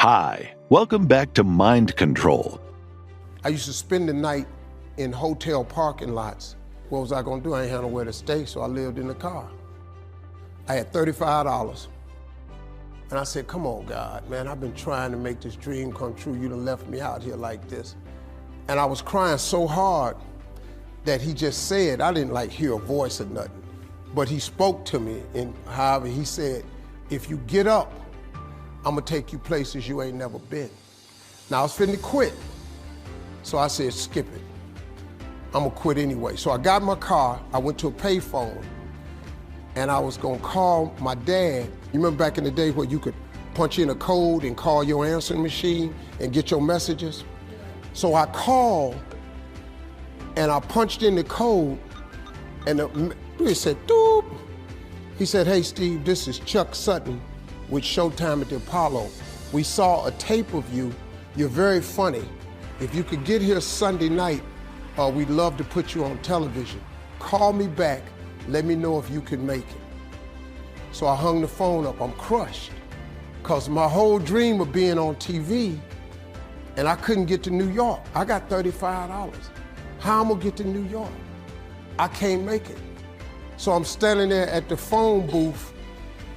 Hi, welcome back to Mind Control. I used to spend the night in hotel parking lots. What was I gonna do? I ain't had nowhere to stay, so I lived in the car. I had $35. And I said, come on, God, man, I've been trying to make this dream come true. You done left me out here like this. And I was crying so hard that he just said, I didn't like hear a voice or nothing, but he spoke to me in Harvey. He said, if you get up, I'm gonna take you places you ain't never been. Now I was finna quit. So I said, skip it. I'm gonna quit anyway. So I got in my car, I went to a payphone, and I was gonna call my dad. You remember back in the day where you could punch in a code and call your answering machine and get your messages? So I called, and I punched in the code, and it said, doop. He said, hey Steve, this is Chuck Sutton with Showtime at the Apollo. We saw a tape of you. You're very funny. If you could get here Sunday night, we'd love to put you on television. Call me back, let me know if you can make it. So I hung the phone up, I'm crushed. Cause my whole dream of being on TV, and I couldn't get to New York. I got $35. How am I gonna get to New York? I can't make it. So I'm standing there at the phone booth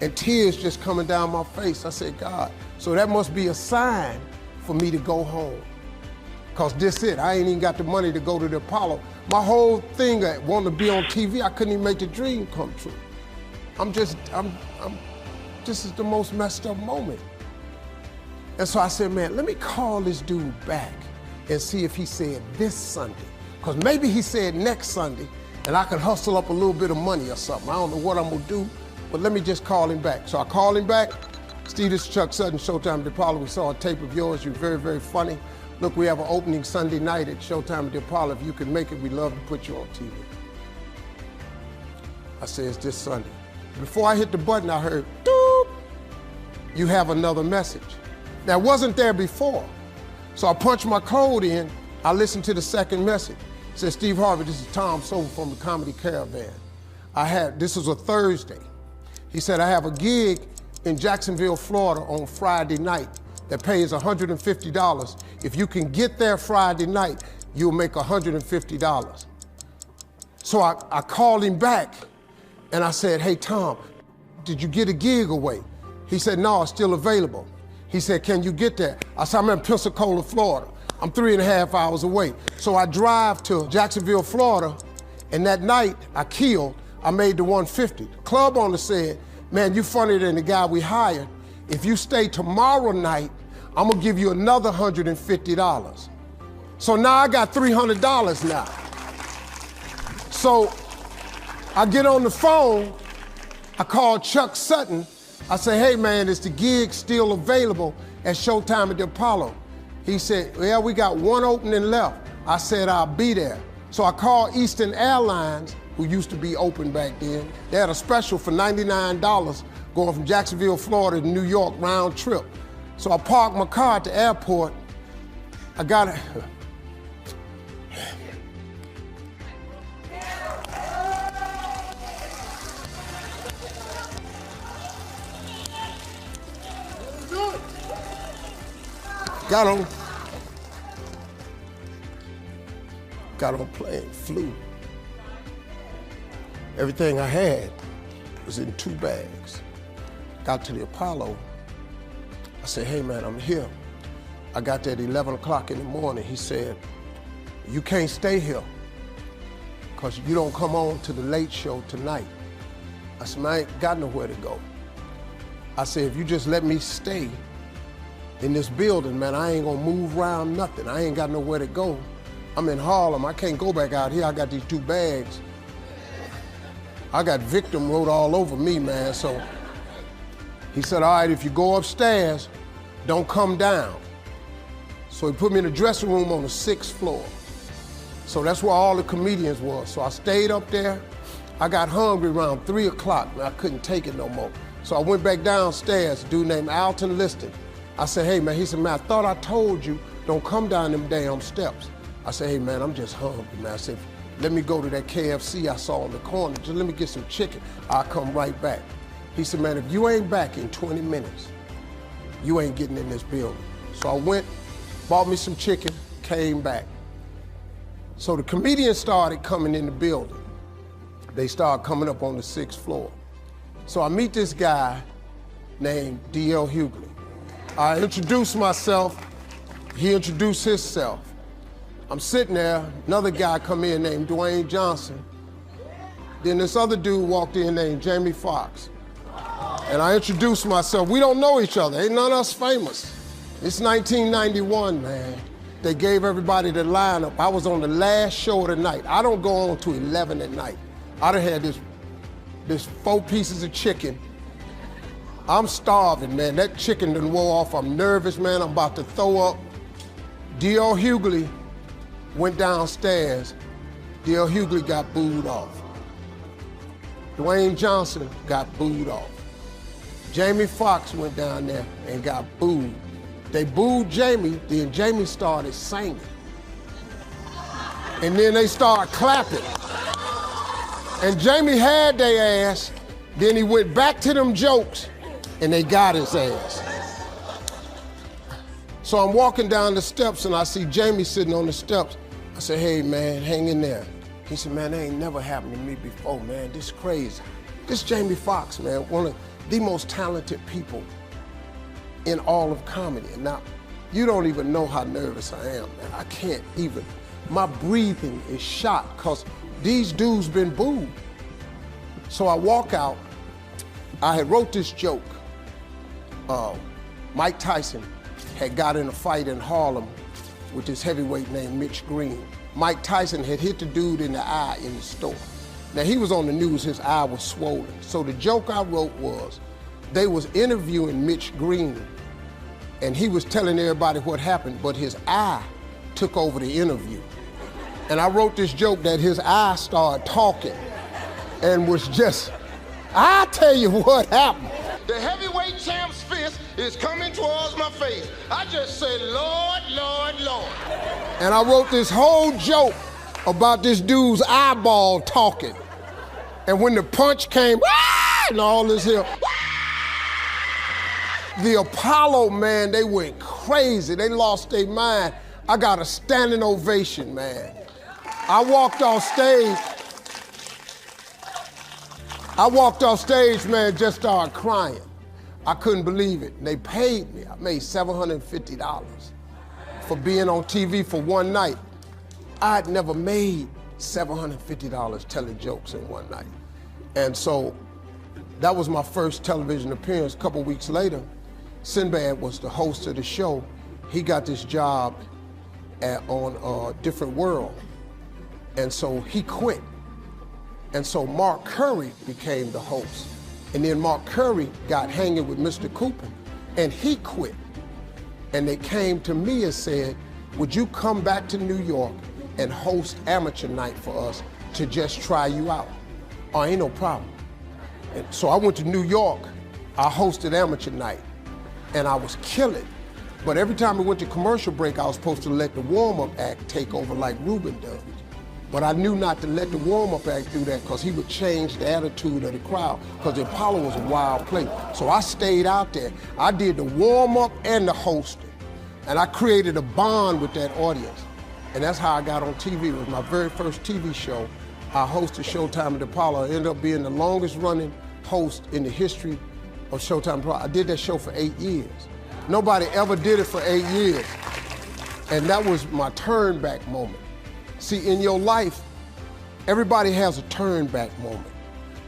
and tears just coming down my face. I said, God, so that must be a sign for me to go home. Cause this it, I ain't even got the money to go to the Apollo. My whole thing, I wanted to be on TV, I couldn't even make the dream come true. This is the most messed up moment. And so I said, man, let me call this dude back and see if he said this Sunday. Cause maybe he said next Sunday and I can hustle up a little bit of money or something. I don't know what I'm gonna do, but let me just call him back. So I called him back. Steve, this is Chuck Sutton, Showtime at the Apollo. We saw a tape of yours. You're very, very funny. Look, we have an opening Sunday night at Showtime at the Apollo. If you can make it, we'd love to put you on TV. I said, it's this Sunday. Before I hit the button, I heard, doop, you have another message. That wasn't there before. So I punched my code in, I listened to the second message. It said, Steve Harvey, this is Tom Silver from the Comedy Caravan. This was a Thursday. He said, I have a gig in Jacksonville, Florida on Friday night that pays $150. If you can get there Friday night, you'll make $150. So I called him back and I said, hey Tom, did you get a gig away? He said, no, it's still available. He said, can you get there? I said, I'm in Pensacola, Florida. I'm 3.5 hours away. So I drive to Jacksonville, Florida, and that night I made the 150. The club owner said, man, you funnier than the guy we hired. If you stay tomorrow night, I'm gonna give you another $150. So now I got $300 now. So I get on the phone, I call Chuck Sutton. I say, hey man, is the gig still available at Showtime at the Apollo? He said, yeah, we got one opening left. I said, I'll be there. So I called Eastern Airlines, who used to be open back then. They had a special for $99 going from Jacksonville, Florida to New York round trip. So I parked my car at the airport. I got it. Got on plane, flew. Everything I had was in 2 bags. Got to the Apollo. I said, hey man, I'm here. I got there at 11 o'clock in the morning. He said, you can't stay here because you don't come on to the late show tonight. I said, man, I ain't got nowhere to go. I said, if you just let me stay in this building, man, I ain't gonna move around nothing. I ain't got nowhere to go. I'm in Harlem, I can't go back out here. I got these 2 bags. I got victim wrote all over me, man, so. He said, all right, if you go upstairs, don't come down. So he put me in a dressing room on the 6th floor. So that's where all the comedians were. So I stayed up there. I got hungry around 3 o'clock, and I couldn't take it no more. So I went back downstairs, a dude named Alton Liston. I said, hey man, he said, man, I thought I told you, don't come down them damn steps. I said, hey man, I'm just hungry, man. I said, let me go to that KFC I saw on the corner, just let me get some chicken. I'll come right back. He said, man, if you ain't back in 20 minutes, you ain't getting in this building. So I went, bought me some chicken, came back. So the comedians started coming in the building. They started coming up on the 6th floor. So I meet this guy named D.L. Hughley. I introduced myself, he introduced himself. I'm sitting there, another guy come in named Dwayne Johnson. Then this other dude walked in named Jamie Foxx. And I introduced myself. We don't know each other, ain't none of us famous. It's 1991, man. They gave everybody the lineup. I was on the last show of the night. I don't go on to 11 at night. I done had this 4 pieces of chicken. I'm starving, man. That chicken done wore off. I'm nervous, man. I'm about to throw up. D.L. Hughley went downstairs. D.L. Hughley got booed off. Dwayne Johnson got booed off. Jamie Foxx went down there and got booed. They booed Jamie, then Jamie started singing. And then they started clapping. And Jamie had their ass, then he went back to them jokes, and they got his ass. So I'm walking down the steps and I see Jamie sitting on the steps. I said, hey man, hang in there. He said, man, that ain't never happened to me before, man. This is crazy. This is Jamie Foxx, man, one of the most talented people in all of comedy. And now, you don't even know how nervous I am, man. I can't even. My breathing is shot because these dudes been booed. So I walk out. I had wrote this joke. Mike Tyson had got in a fight in Harlem with this heavyweight named Mitch Green. Mike Tyson had hit the dude in the eye in the store. Now he was on the news, his eye was swollen. So the joke I wrote was, they was interviewing Mitch Green and he was telling everybody what happened, but his eye took over the interview. And I wrote this joke that his eye started talking and was just, I tell you what happened. The heavyweight champ's fist is coming towards my face. I just said, Lord, Lord, Lord. And I wrote this whole joke about this dude's eyeball talking. And when the punch came, and all this here, the Apollo, man, they went crazy. They lost their mind. I got a standing ovation, man. I walked off stage, man, just started crying. I couldn't believe it. They paid me. I made $750 for being on TV for one night. I'd never made $750 telling jokes in one night. And so that was my first television appearance. A couple weeks later, Sinbad was the host of the show. He got this job on Different World. And so he quit. And so Mark Curry became the host. And then Mark Curry got hanging with Mr. Cooper, and he quit. And they came to me and said, would you come back to New York and host amateur night for us to just try you out? Oh, ain't no problem. And so I went to New York, I hosted amateur night, and I was killing. But every time we went to commercial break, I was supposed to let the warm-up act take over like Ruben does. But I knew not to let the warm-up act do that because he would change the attitude of the crowd because the Apollo was a wild place. So I stayed out there. I did the warm-up and the hosting. And I created a bond with that audience. And that's how I got on TV. It was my very first TV show. I hosted Showtime at the Apollo. I ended up being the longest running host in the history of Showtime Apollo. I did that show for 8 years. Nobody ever did it for 8 years. And that was my turn back moment. See, in your life, everybody has a turn back moment.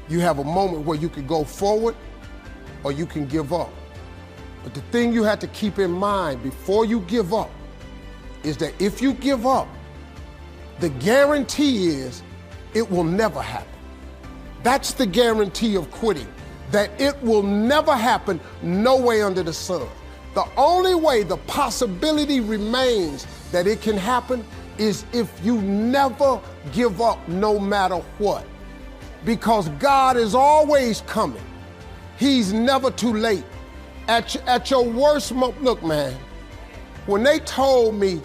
You have a moment where you can go forward or you can give up. But the thing you have to keep in mind before you give up is that if you give up, the guarantee is it will never happen. That's the guarantee of quitting, that it will never happen, no way under the sun. The only way the possibility remains that it can happen is if you never give up no matter what. Because God is always coming. He's never too late. At your worst moment, look man, when they told me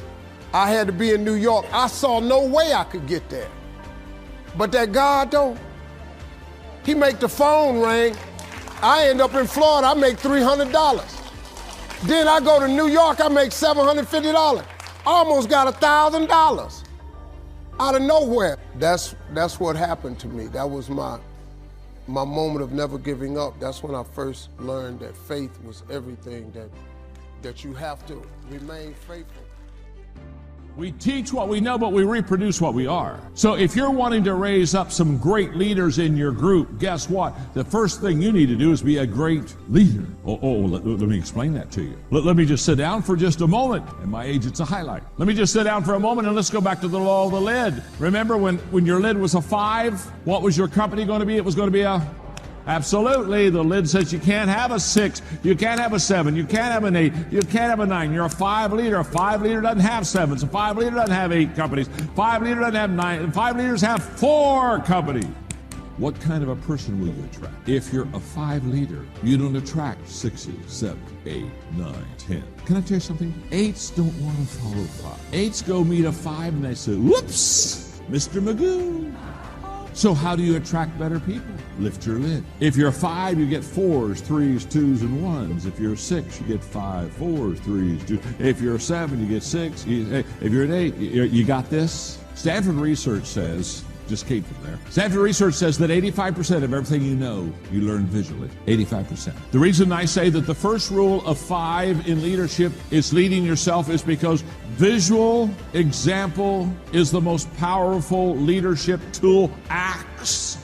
I had to be in New York, I saw no way I could get there. But that God don't. He make the phone ring. I end up in Florida, I make $300. Then I go to New York, I make $750. Almost got $1,000 out of nowhere. That's what happened to me. That was my moment of never giving up. That's when I first learned that faith was everything, that you have to remain faithful. We teach what we know, but we reproduce what we are. So if you're wanting to raise up some great leaders in your group, guess what? The first thing you need to do is be a great leader. Let me explain that to you. Let me just sit down for just a moment. At my age, it's a highlight. Let me just sit down for a moment and let's go back to the law of the lid. Remember when your lid was a 5, what was your company going to be? It was going to be a... Absolutely. The lid says you can't have a 6, you can't have a 7, you can't have an 8, you can't have a 9. You're a 5 leader. A 5 leader doesn't have 7s. A 5 leader doesn't have 8 companies. 5 leader doesn't have 9. 5 leaders have 4 companies. What kind of a person will you attract? If you're a 5 leader, you don't attract 6s, 7, 8, 9, 10. Can I tell you something? 8s don't want to follow 5. 8s go meet a 5 and they say, whoops, Mr. Magoo. So how do you attract better people? Lift your lid. If you're a 5, you get 4s, 3s, 2s, and 1s. If you're a 6, you get 5, 4s, 3s, 2s. If you're a 7, you get 6. If you're an 8, you got this? Stanford research says, just came from there. Stanford research says that 85% of everything you know, you learn visually. 85%. The reason I say that the first rule of 5 in leadership is leading yourself is because visual example is the most powerful leadership tool. Axe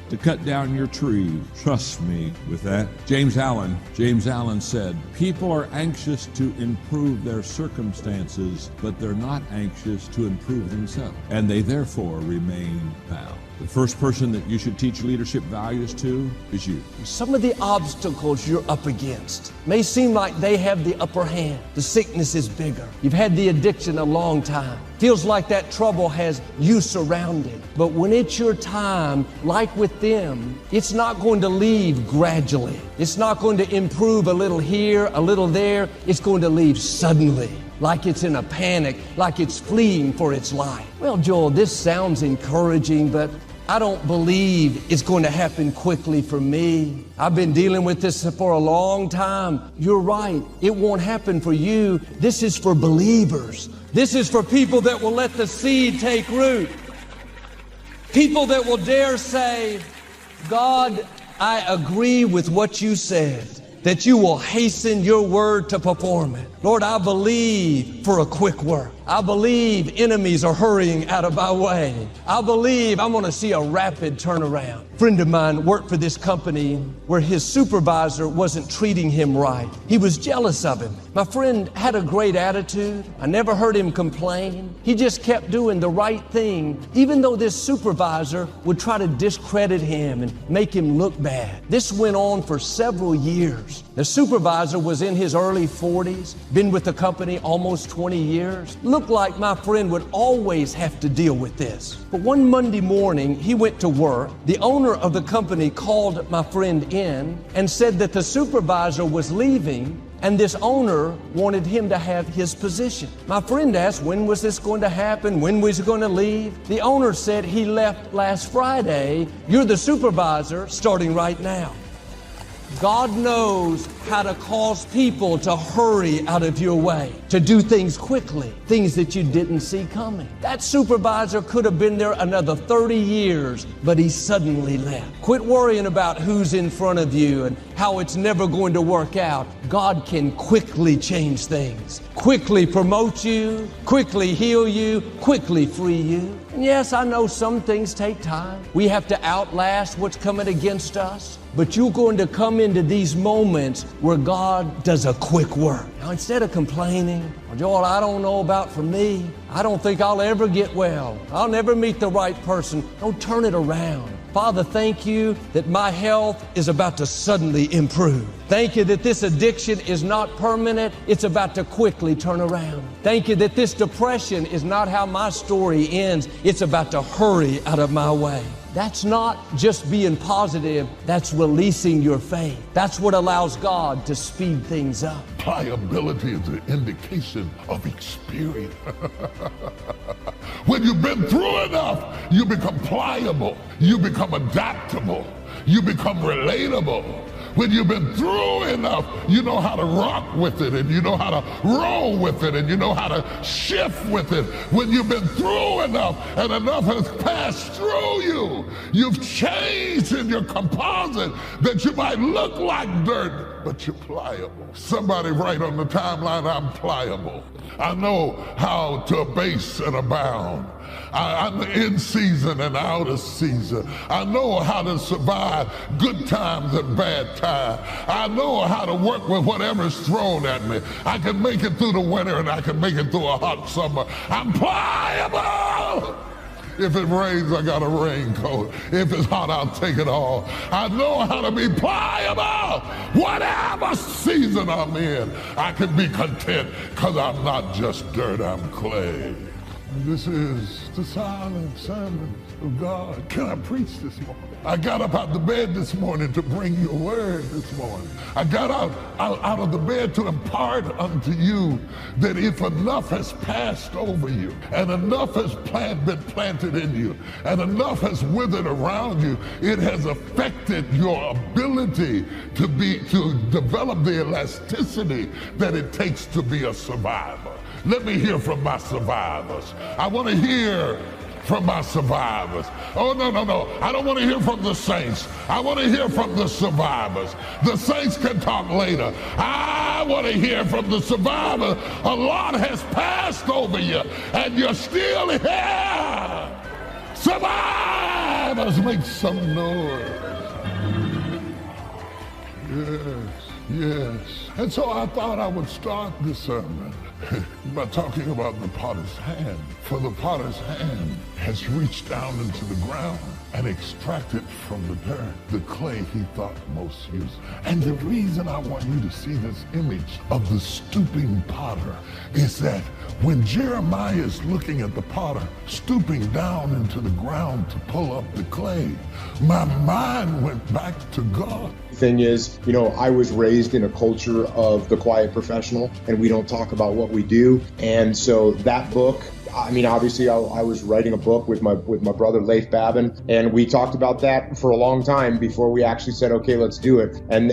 to cut down your tree. Trust me with that. James Allen said, people are anxious to improve their circumstances, but they're not anxious to improve themselves, and they therefore remain bound. The first person that you should teach leadership values to is you. Some of the obstacles you're up against may seem like they have the upper hand. The sickness is bigger. You've had the addiction a long time. Feels like that trouble has you surrounded. But when it's your time, like with them, it's not going to leave gradually. It's not going to improve a little here, a little there. It's going to leave suddenly, like it's in a panic, like it's fleeing for its life. Well, Joel, this sounds encouraging, but I don't believe it's going to happen quickly for me. I've been dealing with this for a long time. You're right. It won't happen for you. This is for believers. This is for people that will let the seed take root. People that will dare say, God, I agree with what you said, that you will hasten your word to perform it. Lord, I believe for a quick work. I believe enemies are hurrying out of my way. I believe I'm going to see a rapid turnaround. A friend of mine worked for this company where his supervisor wasn't treating him right. He was jealous of him. My friend had a great attitude. I never heard him complain. He just kept doing the right thing, even though this supervisor would try to discredit him and make him look bad. This went on for several years. The supervisor was in his early 40s, been with the company almost 20 years. Looked like my friend would always have to deal with this. But one Monday morning, he went to work. The owner of the company called my friend in and said that the supervisor was leaving and this owner wanted him to have his position. My friend asked, when was this going to happen? When was he going to leave? The owner said, he left last Friday. You're the supervisor starting right now. God knows how to cause people to hurry out of your way, to do things quickly, things that you didn't see coming. That supervisor could have been there another 30 years, but he suddenly left. Quit worrying about who's in front of you and how it's never going to work out. God can quickly change things, quickly promote you, quickly heal you, quickly free you. And yes, I know some things take time. We have to outlast what's coming against us. But you're going to come into these moments where God does a quick work. Now, instead of complaining, well, Joel, I don't know about for me. I don't think I'll ever get well. I'll never meet the right person. Don't turn it around. Father, thank you that my health is about to suddenly improve. Thank you that this addiction is not permanent. It's about to quickly turn around. Thank you that this depression is not how my story ends. It's about to hurry out of my way. That's not just being positive, that's releasing your faith. That's what allows God to speed things up. Pliability is an indication of experience. When you've been through enough, you become pliable, you become adaptable, you become relatable. When you've been through enough, you know how to rock with it, and you know how to roll with it, and you know how to shift with it. When you've been through enough and enough has passed through you, you've changed in your composite that you might look like dirt, but you're pliable. Somebody write on the timeline, I'm pliable. I know how to abase and abound. I'm in season and out of season. I know how to survive good times and bad times. I know how to work with whatever's thrown at me. I can make it through the winter and I can make it through a hot summer. I'm pliable. If it rains, I got a raincoat. If it's hot, I'll take it all. I know how to be pliable. Whatever season I'm in, I can be content because I'm not just dirt, I'm clay. This is the silent sermon of God. Can I preach this morning? I got up out the bed this morning to bring you a word this morning. I got out of the bed to impart unto you that if enough has passed over you, and enough has been planted in you, and enough has withered around you, it has affected your ability to develop the elasticity that it takes to be a survivor. Let me hear from my survivors. I want to hear from my survivors. Oh, no. I don't want to hear from the saints. I want to hear from the survivors. The saints can talk later. I want to hear from the survivors. A lot has passed over you, and you're still here. Survivors, make some noise. Yes. And so I thought I would start this sermon by talking about the potter's hand. For the potter's hand has reached down into the ground and extracted from the dirt the clay he thought most useful. And the reason I want you to see this image of the stooping potter is that when Jeremiah is looking at the potter stooping down into the ground to pull up the clay, my mind went back to God. Thing is, I was raised in a culture of the quiet professional, and we don't talk about what we do. And so that book, obviously I was writing a book with my brother Leif Babin, and we talked about that for a long time before we actually said, okay, let's do it. And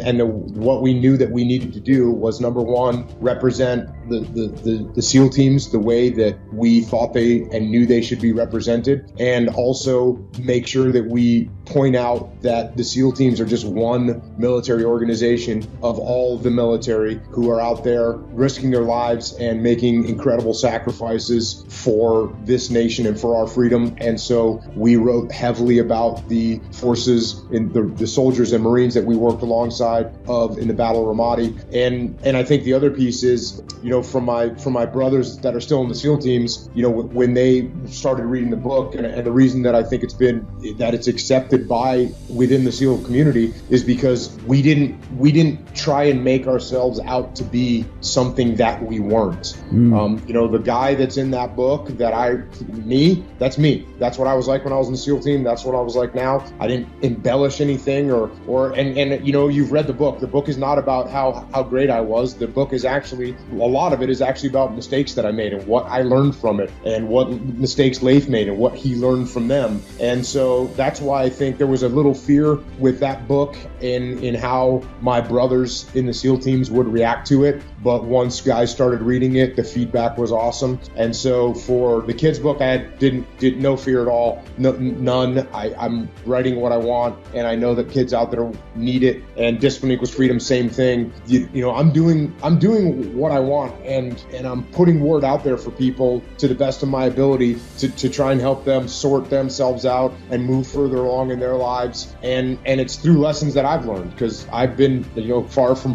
what we knew that we needed to do was, number one, represent the SEAL teams the way that we thought they and knew they should be represented, and also make sure that we point out that the SEAL teams are just one military organization of all the military who are out there risking their lives and making incredible sacrifices for this nation and for our freedom. And so we wrote heavily about the forces in the soldiers and Marines that we worked alongside of in the Battle of Ramadi. And I think the other piece is, from my brothers that are still in the SEAL teams, when they started reading the book, and the reason that I think it's accepted by within the SEAL community is because we didn't try and make ourselves out to be something that we weren't. The guy that's in that book that's me. That's what I was like when I was in the SEAL team. That's what I was like now. I didn't embellish anything and you've read the book. The book is not about how great I was. The book is actually, a lot of it is actually about mistakes that I made and what I learned from it, and what mistakes Leif made and what he learned from them. And so that's why I think there was a little fear with that book in how my brothers in the SEAL teams would react to it. But once guys started reading it, the feedback was awesome. And so for the kids' book, I did no fear at all, none. I'm writing what I want, and I know that kids out there need it. And Discipline Equals Freedom, same thing. I'm doing what I want, and I'm putting word out there for people to the best of my ability to try and help them sort themselves out and move further along in their lives. And it's through lessons that I've learned, because I've been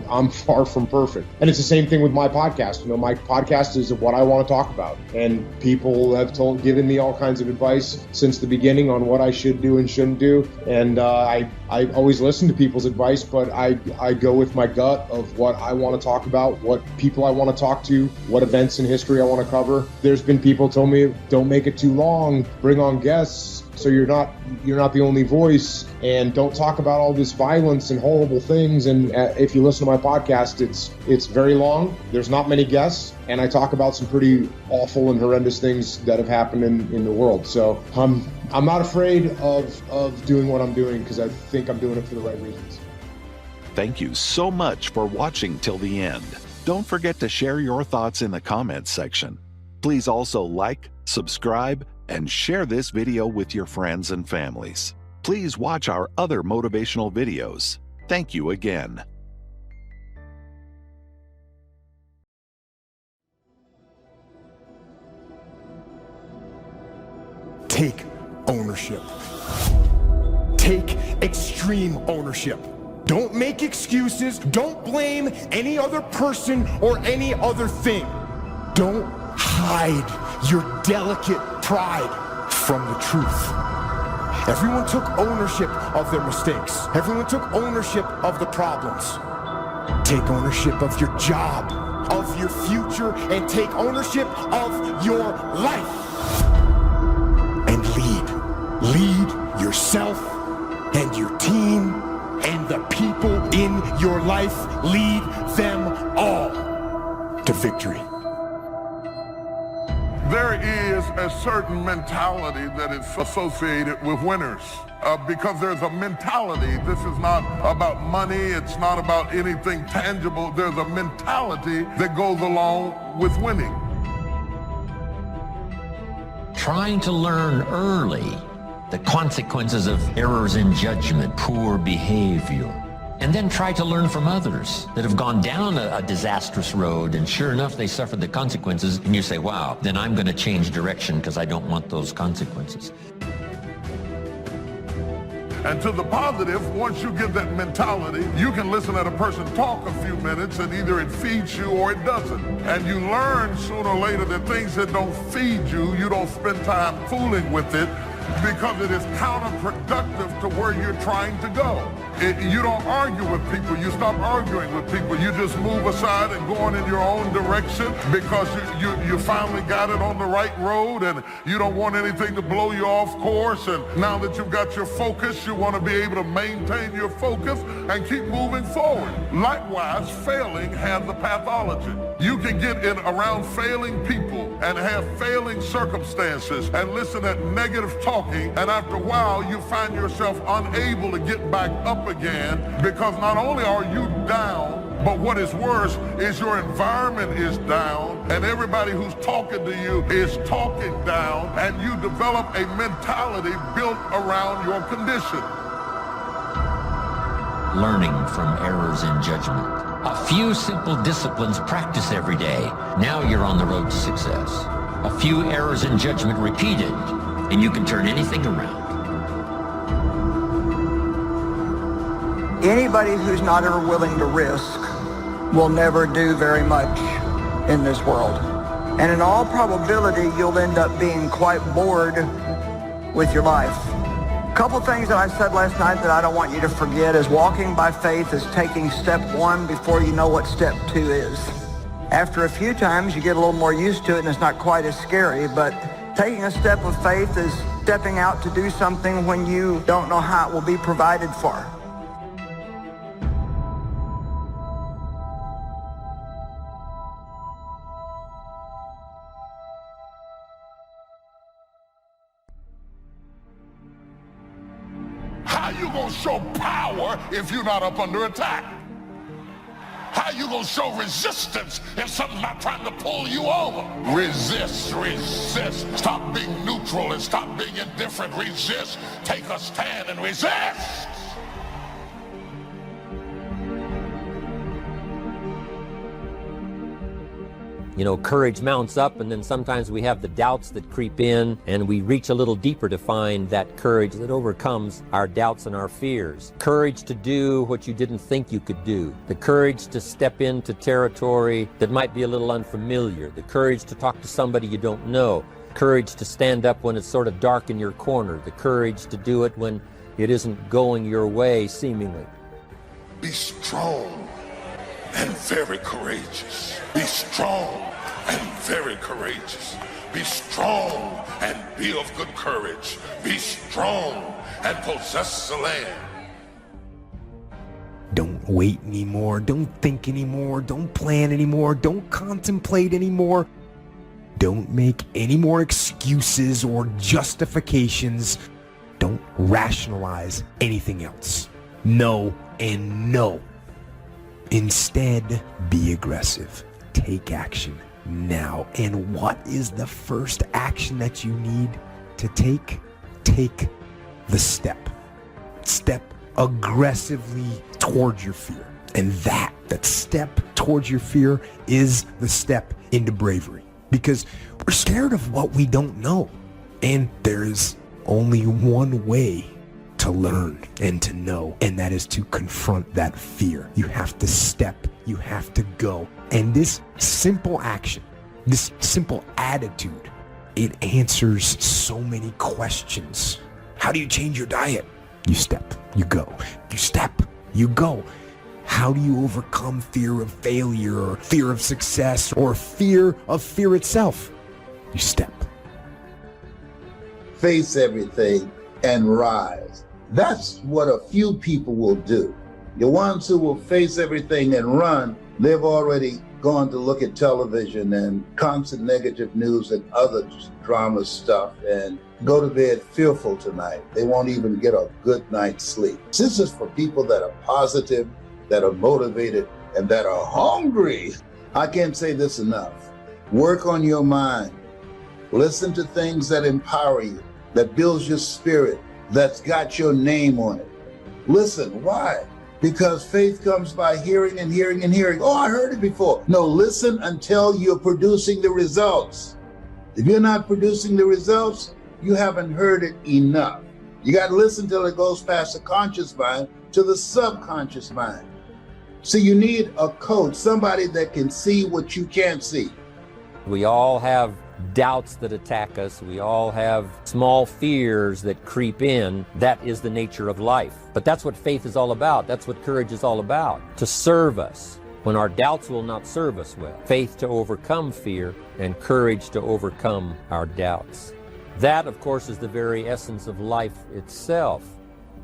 I'm far from perfect. And it's the same thing with my podcast. My podcast is what I want to talk about, and people have given me all kinds of advice since the beginning on what I should do and shouldn't do. And I always listen to people's advice, but I go with my gut of what I want to talk about, what people I want to talk to, what events in history I want to cover. There's been people tell me, don't make it too long, bring on guests so you're not the only voice, and don't talk about all this violence and horrible things. And if you listen to my podcast, it's very long. There's not many guests, and I talk about some pretty awful and horrendous things that have happened in the world. So I'm not afraid of doing what I'm doing, because I think I'm doing it for the right reasons. thank you so much for watching till the end. Don't forget to share your thoughts in the comments section. Please also like, subscribe, and share this video with your friends and families. Please watch our other motivational videos. Thank you again. Take ownership. Take extreme ownership. Don't make excuses. Don't blame any other person or any other thing. Don't hide your delicate pride from the truth. Everyone took ownership of their mistakes. Everyone took ownership of the problems. Take ownership of your job, of your future, and take ownership of your life. And lead. Lead yourself and your team and the people in your life. Lead them all to victory. There is a certain mentality that is associated with winners because there's a mentality. This is not about money. It's not about anything tangible. There's a mentality that goes along with winning. Trying to learn early the consequences of errors in judgment, poor behavior, and then try to learn from others that have gone down a disastrous road, and sure enough, they suffered the consequences, and you say, wow, then I'm going to change direction because I don't want those consequences. And to the positive, once you get that mentality, you can listen at a person talk a few minutes and either it feeds you or it doesn't. And you learn sooner or later that things that don't feed you, you don't spend time fooling with it because it is counterproductive to where you're trying to go. You don't argue with people. You stop arguing with people. You just move aside and go on in your own direction because you finally got it on the right road and you don't want anything to blow you off course. And now that you've got your focus, you want to be able to maintain your focus and keep moving forward. Likewise, failing has a pathology. You can get in around failing people and have failing circumstances and listen at negative talking, and after a while you find yourself unable to get back up again because not only are you down, but what is worse is your environment is down and everybody who's talking to you is talking down, and you develop a mentality built around your condition. Learning from errors in judgment. A few simple disciplines practiced every day. Now you're on the road to success. A few errors in judgment repeated, and you can turn anything around. Anybody who's not ever willing to risk will never do very much in this world. And in all probability, you'll end up being quite bored with your life. A couple things that I said last night that I don't want you to forget is walking by faith is taking step one before you know what step two is. After a few times, you get a little more used to it and it's not quite as scary, but taking a step of faith is stepping out to do something when you don't know how it will be provided for. How you gonna show power if you're not up under attack? How you gonna show resistance if something's not trying to pull you over? Resist, resist. Stop being neutral and stop being indifferent. Resist. Take a stand and resist. You know, courage mounts up, and then sometimes we have the doubts that creep in, and we reach a little deeper to find that courage that overcomes our doubts and our fears. Courage to do what you didn't think you could do. The courage to step into territory that might be a little unfamiliar. The courage to talk to somebody you don't know. Courage to stand up when it's sort of dark in your corner. The courage to do it when it isn't going your way, seemingly. Be strong and very courageous. Be strong and very courageous. Be strong and be of good courage. Be strong and possess the land. Don't wait anymore. Don't think anymore. Don't plan anymore. Don't contemplate anymore. Don't make any more excuses or justifications. Don't rationalize anything else. No and no. Instead, be aggressive. Take action now. And what is the first action that you need to take? Take the step. Step aggressively towards your fear. And that step towards your fear is the step into bravery. Because we're scared of what we don't know. And there is only one way to learn and to know, and that is to confront that fear. You have to step, you have to go. And this simple action, this simple attitude, it answers so many questions. How do you change your diet? You step, you go. You step, you go. How do you overcome fear of failure or fear of success or fear of fear itself? You step. Face everything and rise. That's what a few people will do. The ones who will face everything and run, they've already gone to look at television and constant negative news and other drama stuff and go to bed fearful tonight. They won't even get a good night's sleep. This is for people that are positive, that are motivated, and that are hungry. I can't say this enough. Work on your mind. Listen to things that empower you, that builds your spirit, that's got your name on it. Listen, why? Because faith comes by hearing and hearing and hearing. Oh, I heard it before. No, listen until you're producing the results. If you're not producing the results, you haven't heard it enough. You got to listen till it goes past the conscious mind to the subconscious mind. So you need a coach, somebody that can see what you can't see. We all have doubts that attack us. We all have small fears that creep in. That is the nature of life. But that's what faith is all about. That's what courage is all about, to serve us when our doubts will not serve us well. Faith to overcome fear and courage to overcome our doubts. That, of course, is the very essence of life itself,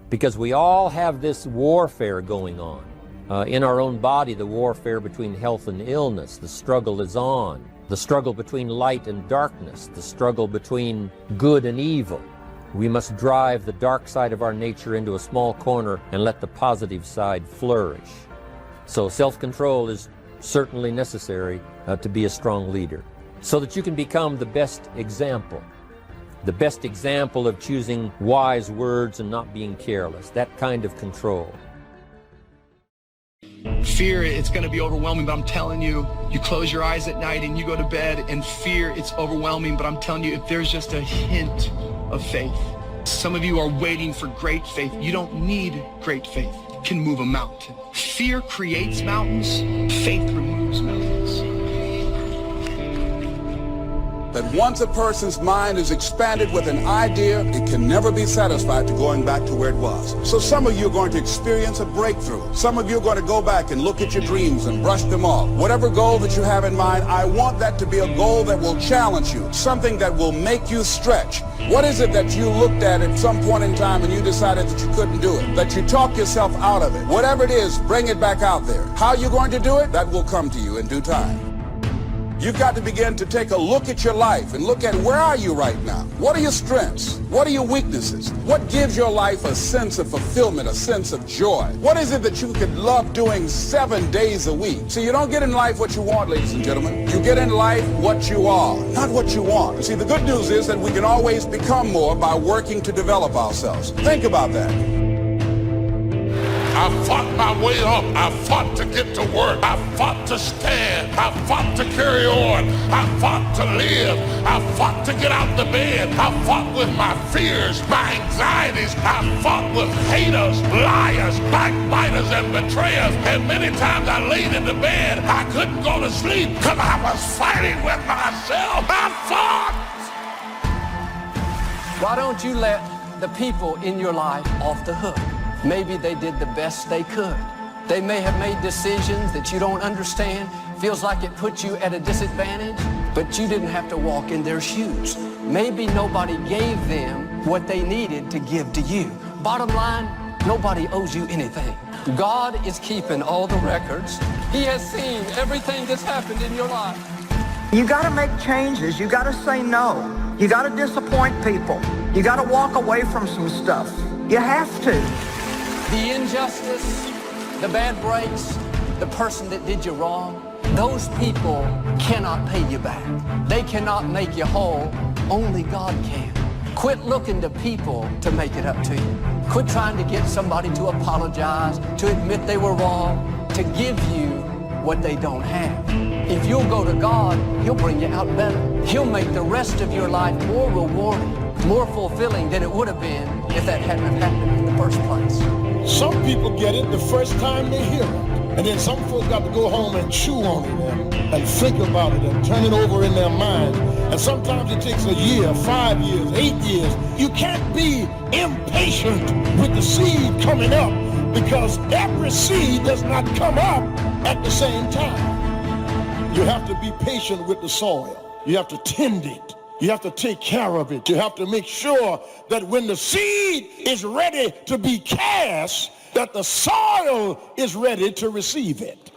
because we all have this warfare going on. In our own body, the warfare between health and illness, the struggle is on. The struggle between light and darkness, the struggle between good and evil. We must drive the dark side of our nature into a small corner and let the positive side flourish. So self-control is certainly necessary to be a strong leader, so that you can become the best example of choosing wise words and not being careless, that kind of control. Fear, it's going to be overwhelming, but I'm telling you, you close your eyes at night and you go to bed, and fear, it's overwhelming, but I'm telling you, if there's just a hint of faith. Some of you are waiting for great faith. You don't need great faith. You can move a mountain. Fear creates mountains. Faith removes mountains. That once a person's mind is expanded with an idea, it can never be satisfied to going back to where it was. So some of you are going to experience a breakthrough. Some of you are going to go back and look at your dreams and brush them off. Whatever goal that you have in mind, I want that to be a goal that will challenge you, something that will make you stretch. What is it that you looked at some point in time and you decided that you couldn't do it, that you talked yourself out of it? Whatever it is, bring it back out there. How you're going to do it, that will come to you in due time. You've got to begin to take a look at your life and look at where are you right now? What are your strengths? What are your weaknesses? What gives your life a sense of fulfillment, a sense of joy? What is it that you could love doing 7 days a week? See, you don't get in life what you want, ladies and gentlemen. You get in life what you are, not what you want. You see, the good news is that we can always become more by working to develop ourselves. Think about that. I fought my way up. I fought to get to work. I fought to stand. I fought to carry on. I fought to live. I fought to get out the bed. I fought with my fears, my anxieties. I fought with haters, liars, backbiters, and betrayers. And many times I laid in the bed. I couldn't go to sleep because I was fighting with myself. I fought. Why don't you let the people in your life off the hook? Maybe they did the best they could. They may have made decisions that you don't understand, feels like it puts you at a disadvantage, but you didn't have to walk in their shoes. Maybe nobody gave them what they needed to give to you. Bottom line, nobody owes you anything. God is keeping all the records. He has seen everything that's happened in your life. You got to make changes. You got to say no. You got to disappoint people. You got to walk away from some stuff. You have to. The injustice, the bad breaks, the person that did you wrong, those people cannot pay you back. They cannot make you whole. Only God can. Quit looking to people to make it up to you. Quit trying to get somebody to apologize, to admit they were wrong, to give you what they don't have. If you'll go to God, He'll bring you out better. He'll make the rest of your life more rewarding, more fulfilling than it would have been if that hadn't have happened in the first place. Some people get it the first time they hear it. And then some folks got to go home and chew on it and think about it and turn it over in their mind. And sometimes it takes a year, 5 years, 8 years. You can't be impatient with the seed coming up because every seed does not come up at the same time. You have to be patient with the soil. You have to tend it. You have to take care of it. You have to make sure that when the seed is ready to be cast, that the soil is ready to receive it.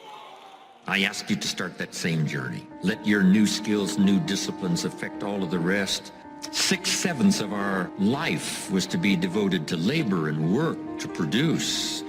I ask you to start that same journey. Let your new skills, new disciplines affect all of the rest. 6/7 of our life was to be devoted to labor and work, to produce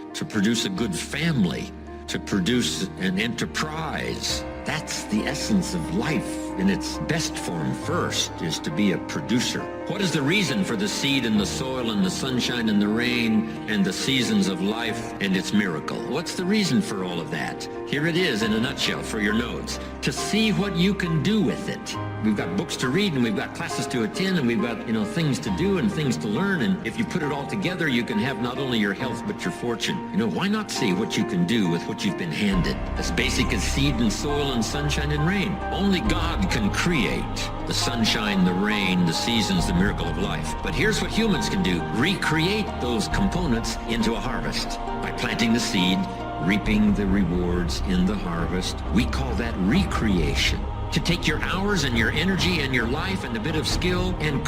a good family, to produce an enterprise. That's the essence of life in its best form. First is to be a producer. What is the reason for the seed and the soil and the sunshine and the rain and the seasons of life and its miracle? What's the reason for all of that? Here it is in a nutshell for your notes. To see what you can do with it. We've got books to read and we've got classes to attend and we've got, things to do and things to learn. And if you put it all together, you can have not only your health, but your fortune. Why not see what you can do with what you've been handed? As basic as seed and soil and sunshine and rain. Only God can create the sunshine, the rain, the seasons, the miracle of life. But here's what humans can do. Recreate those components into a harvest. By planting the seed, reaping the rewards in the harvest. We call that recreation. To take your hours and your energy and your life and a bit of skill and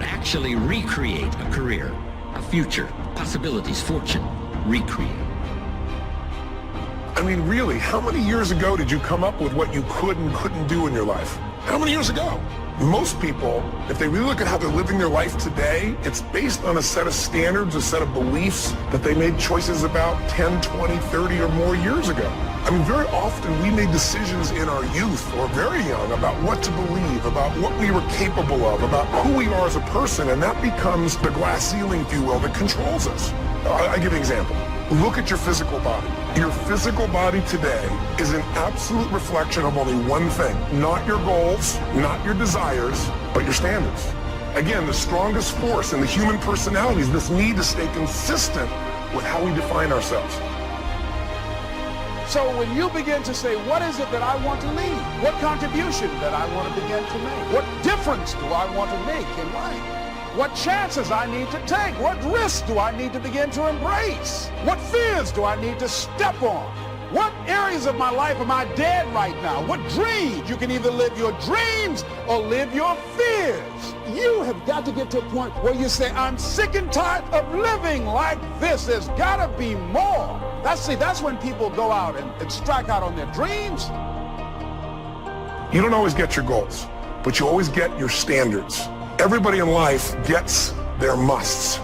actually recreate a career, a future, possibilities, fortune. Recreate. I mean, really, how many years ago did you come up with what you could and couldn't do in your life? How many years ago? Most people, if they really look at how they're living their life today, it's based on a set of standards, a set of beliefs that they made choices about 10, 20, 30 or more years ago. I mean, very often we made decisions in our youth or very young about what to believe, about what we were capable of, about who we are as a person, and that becomes the glass ceiling, if you will, that controls us. I'll give you an example. Look at your physical body. Your physical body today is an absolute reflection of only one thing. Not your goals, not your desires, but your standards. Again, the strongest force in the human personality is this need to stay consistent with how we define ourselves. So when you begin to say, what is it that I want to leave? What contribution that I want to begin to make? What difference do I want to make in life? What chances I need to take? What risks do I need to begin to embrace? What fears do I need to step on? What areas of my life am I dead right now? What dreams? You can either live your dreams or live your fears. You have got to get to a point where you say, I'm sick and tired of living like this. There's got to be more. That's when people go out and strike out on their dreams. You don't always get your goals, but you always get your standards. Everybody in life gets their musts.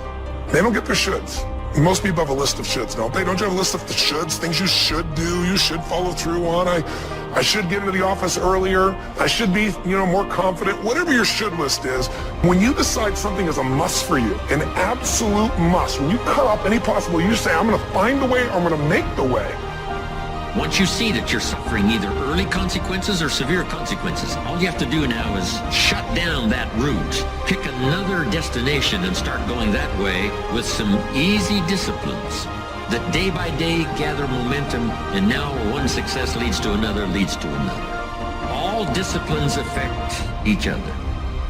They don't get their shoulds. Most people have a list of shoulds, don't they? Don't you have a list of the shoulds, things you should do, you should follow through on? I should get into the office earlier. I should be, more confident. Whatever your should list is, when you decide something is a must for you, an absolute must, when you cut off any possible, you say, I'm going to find the way, I'm going to make the way. Once you see that you're suffering either early consequences or severe consequences, all you have to do now is shut down that route, pick another destination and start going that way with some easy disciplines that day by day gather momentum, and now one success leads to another, leads to another. All disciplines affect each other.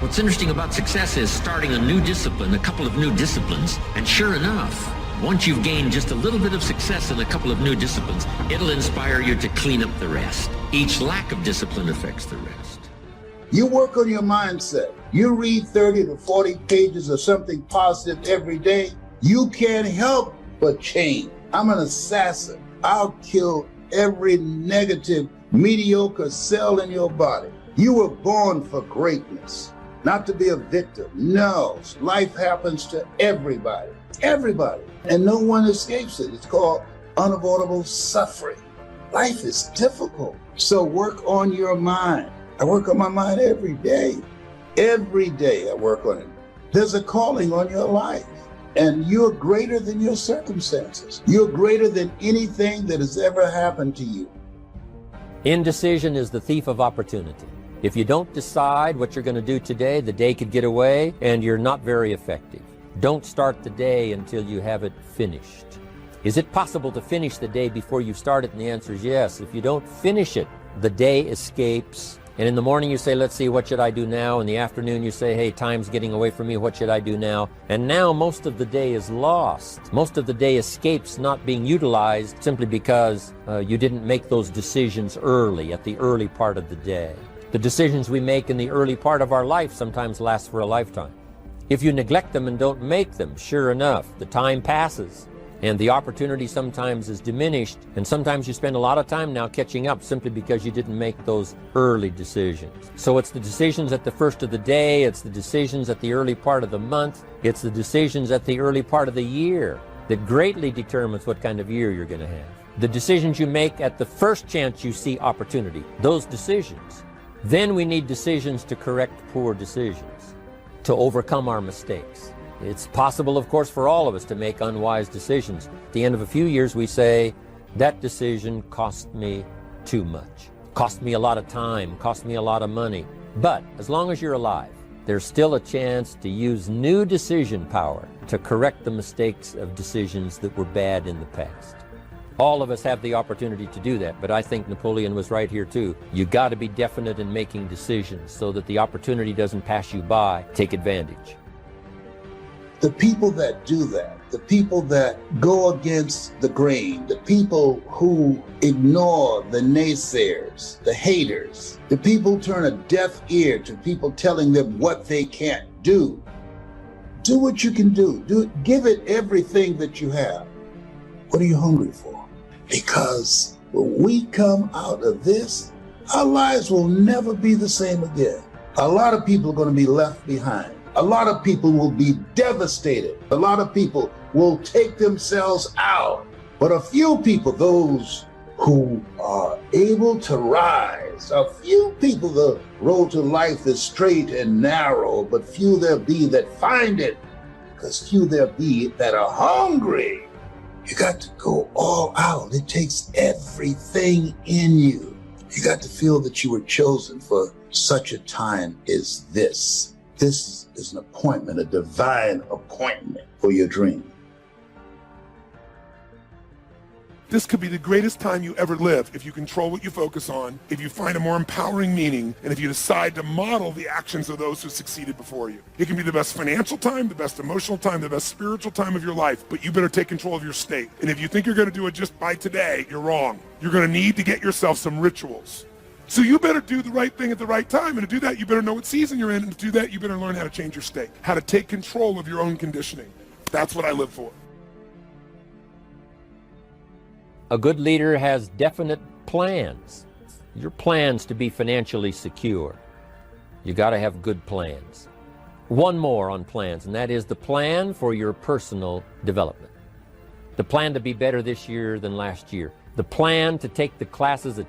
What's interesting about success is starting a new discipline, a couple of new disciplines, and sure enough, once you've gained just a little bit of success in a couple of new disciplines, it'll inspire you to clean up the rest. Each lack of discipline affects the rest. You work on your mindset. You read 30 to 40 pages of something positive every day. You can't help but change. I'm an assassin. I'll kill every negative, mediocre cell in your body. You were born for greatness, not to be a victim. No, life happens to everybody. Everybody. And no one escapes it. It's called unavoidable suffering. Life is difficult. So work on your mind. I work on my mind every day. Every day I work on it. There's a calling on your life, and you're greater than your circumstances. You're greater than anything that has ever happened to you. Indecision is the thief of opportunity. If you don't decide what you're going to do today, the day could get away and you're not very effective. Don't start the day until you have it finished. Is it possible to finish the day before you start it? And the answer is yes. If you don't finish it, the day escapes. And in the morning you say, let's see, what should I do now? In the afternoon you say, hey, time's getting away from me, what should I do now? And now most of the day is lost. Most of the day escapes not being utilized simply because you didn't make those decisions early, at the early part of the day. The decisions we make in the early part of our life sometimes last for a lifetime. If you neglect them and don't make them, sure enough, the time passes. And the opportunity sometimes is diminished, and sometimes you spend a lot of time now catching up simply because you didn't make those early decisions. So it's the decisions at the first of the day, it's the decisions at the early part of the month, it's the decisions at the early part of the year that greatly determines what kind of year you're going to have. The decisions you make at the first chance you see opportunity, those decisions. Then we need decisions to correct poor decisions, to overcome our mistakes. It's possible, of course, for all of us to make unwise decisions. At the end of a few years, we say, that decision cost me too much. Cost me a lot of time, cost me a lot of money. But as long as you're alive, there's still a chance to use new decision power to correct the mistakes of decisions that were bad in the past. All of us have the opportunity to do that, but I think Napoleon was right here too. You got to be definite in making decisions so that the opportunity doesn't pass you by. Take advantage. The people that do that, the people that go against the grain, the people who ignore the naysayers, the haters, the people who turn a deaf ear to people telling them what they can't do. Do what you can do. Give it everything that you have. What are you hungry for? Because when we come out of this, our lives will never be the same again. A lot of people are going to be left behind. A lot of people will be devastated. A lot of people will take themselves out. But a few people, those who are able to rise, a few people, the road to life is straight and narrow, but few there be that find it, because few there be that are hungry. You got to go all out. It takes everything in you. You got to feel that you were chosen for such a time as this. This is an appointment, a divine appointment for your dream. This could be the greatest time you ever live if you control what you focus on, if you find a more empowering meaning, and if you decide to model the actions of those who succeeded before you. It can be the best financial time, the best emotional time, the best spiritual time of your life, but you better take control of your state. And if you think you're going to do it just by today, you're wrong. You're going to need to get yourself some rituals. So you better do the right thing at the right time, and to do that, you better know what season you're in, and to do that, you better learn how to change your state, how to take control of your own conditioning. That's what I live for. A good leader has definite plans. Your plans to be financially secure. You got to have good plans. One more on plans, and that is the plan for your personal development. The plan to be better this year than last year. The plan to take the classes,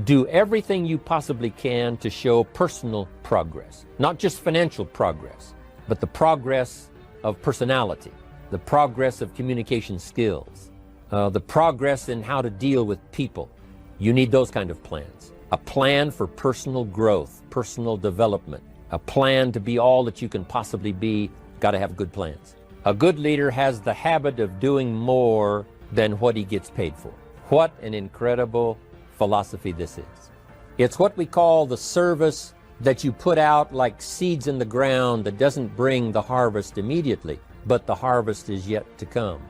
do everything you possibly can to show personal progress. Not just financial progress, but the progress of personality, the progress of communication skills, the progress in how to deal with people. You need those kind of plans. A plan for personal growth, personal development, a plan to be all that you can possibly be. Got to have good plans. A good leader has the habit of doing more than what he gets paid for. What an incredible philosophy this is. It's what we call the service that you put out like seeds in the ground that doesn't bring the harvest immediately, but the harvest is yet to come.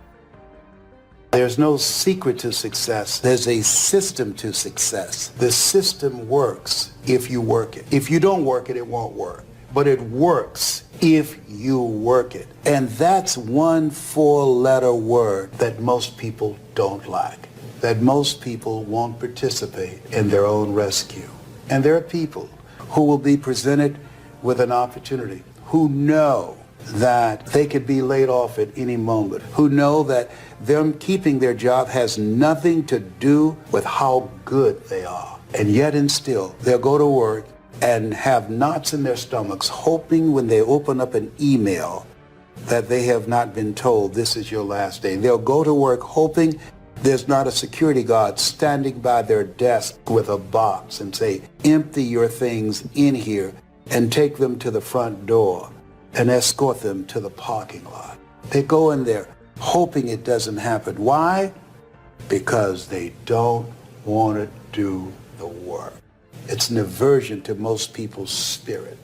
There's no secret to success. There's a system to success. The system works if you work it. If you don't work it, it won't work. But it works if you work it. And that's one four-letter word that most people don't like, that most people won't participate in their own rescue. And there are people who will be presented with an opportunity, who know that they could be laid off at any moment, who know that them keeping their job has nothing to do with how good they are. And yet and still, they'll go to work and have knots in their stomachs, hoping when they open up an email that they have not been told this is your last day. They'll go to work hoping there's not a security guard standing by their desk with a box and say, empty your things in here and take them to the front door and escort them to the parking lot. They go in there hoping it doesn't happen. Why? Because they don't want to do the work. It's an aversion to most people's spirit.